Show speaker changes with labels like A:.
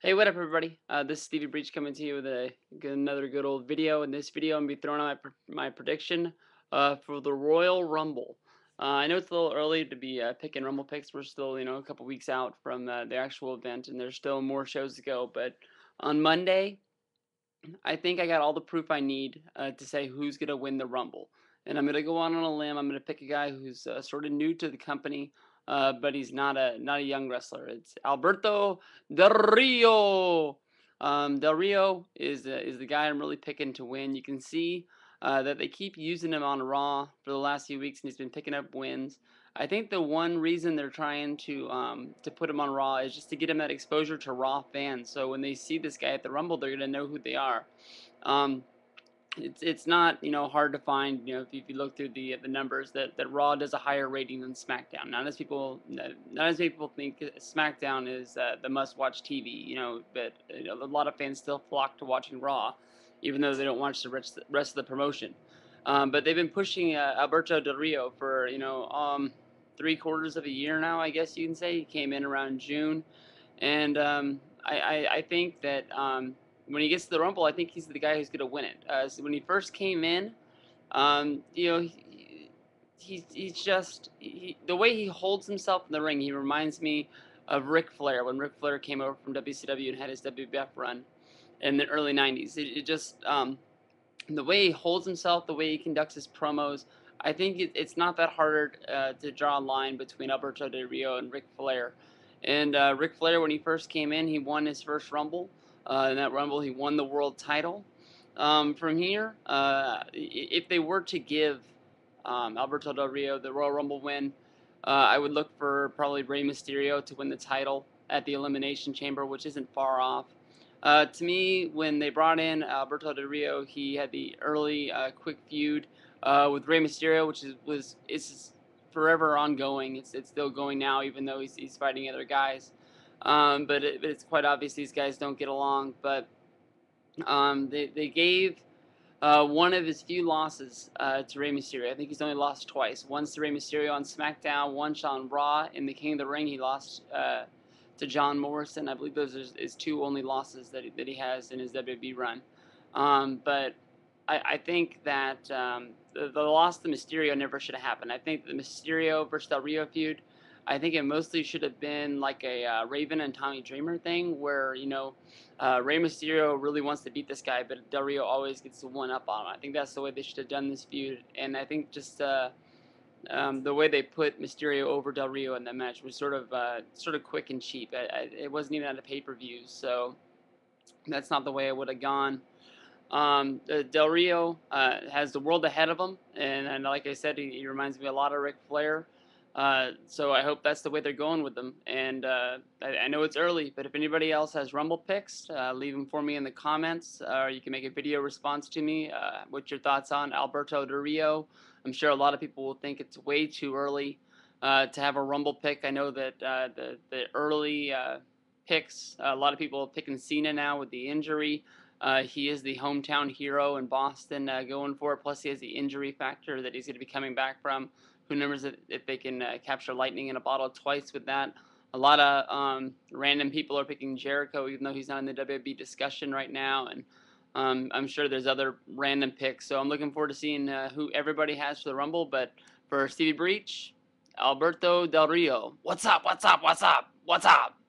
A: Hey, what up, everybody? This is Stevie Breach coming to you with another good old video. In this video, I'm going to be throwing out my prediction for the Royal Rumble. I know it's a little early to be picking Rumble picks. We're still, a couple weeks out from the actual event, and there's still more shows to go. But on Monday, I think I got all the proof I need to say who's going to win the Rumble. And I'm going to go on a limb. I'm going to pick a guy who's sort of new to the company, but he's not a young wrestler. It's Alberto Del Rio. Del Rio is the guy I'm really picking to win. You can see that they keep using him on Raw for the last few weeks, and he's been picking up wins. I think the one reason they're trying to put him on Raw is just to get him that exposure to Raw fans. So when they see this guy at the Rumble, they're gonna know who they are. Um, it's not hard to find if you look through the numbers that Raw does a higher rating than SmackDown. Not as many people think SmackDown is the must-watch TV. But a lot of fans still flock to watching Raw, even though they don't watch the rest of the promotion. But they've been pushing Alberto Del Rio for 3/4 of a year now, I guess you can say. He came in around June, and I think that when he gets to the Rumble, I think he's the guy who's going to win it. So when he first came in, um, you know, the way he holds himself in the ring. He reminds me of Ric Flair when Ric Flair came over from WCW and had his WWF run in the early '90s. It just the way he holds himself, the way he conducts his promos. I think it's not that hard to draw a line between Alberto Del Rio and Ric Flair. And Ric Flair, when he first came in, he won his first Rumble. In that Rumble, he won the world title. From here, if they were to give Alberto Del Rio the Royal Rumble win, I would look for probably Rey Mysterio to win the title at the Elimination Chamber, which isn't far off. To me, when they brought in Alberto Del Rio, he had the early quick feud with Rey Mysterio, which is forever ongoing. It's still going now, even though he's fighting other guys. But it's quite obvious these guys don't get along. But they gave one of his few losses to Rey Mysterio. I think he's only lost twice. Once to Rey Mysterio on SmackDown, once on Raw. In the King of the Ring, he lost to John Morrison. I believe those are his two only losses that he has in his WWE run. But I think that the loss to Mysterio never should have happened. I think the Mysterio versus Del Rio feud, I think it mostly should have been like a Raven and Tommy Dreamer thing where, Rey Mysterio really wants to beat this guy, but Del Rio always gets the one up on him. I think that's the way they should have done this feud. And I think just the way they put Mysterio over Del Rio in that match was sort of quick and cheap. It wasn't even at a pay-per-view, so that's not the way it would have gone. Del Rio has the world ahead of him, and like I said, he reminds me a lot of Ric Flair. So I hope that's the way they're going with them. And I know it's early, but if anybody else has Rumble picks, leave them for me in the comments, or you can make a video response to me. What's your thoughts on Alberto Del Rio? I'm sure a lot of people will think it's way too early to have a Rumble pick. I know that the early picks, a lot of people are picking Cena now with the injury. He is the hometown hero in Boston going for it. Plus, he has the injury factor that he's going to be coming back from. Who knows if they can capture lightning in a bottle twice with that. A lot of random people are picking Jericho, even though he's not in the WWE discussion right now. And I'm sure there's other random picks. So I'm looking forward to seeing who everybody has for the Rumble. But for Stevie Breach, Alberto Del Rio. What's up? What's up? What's up? What's up?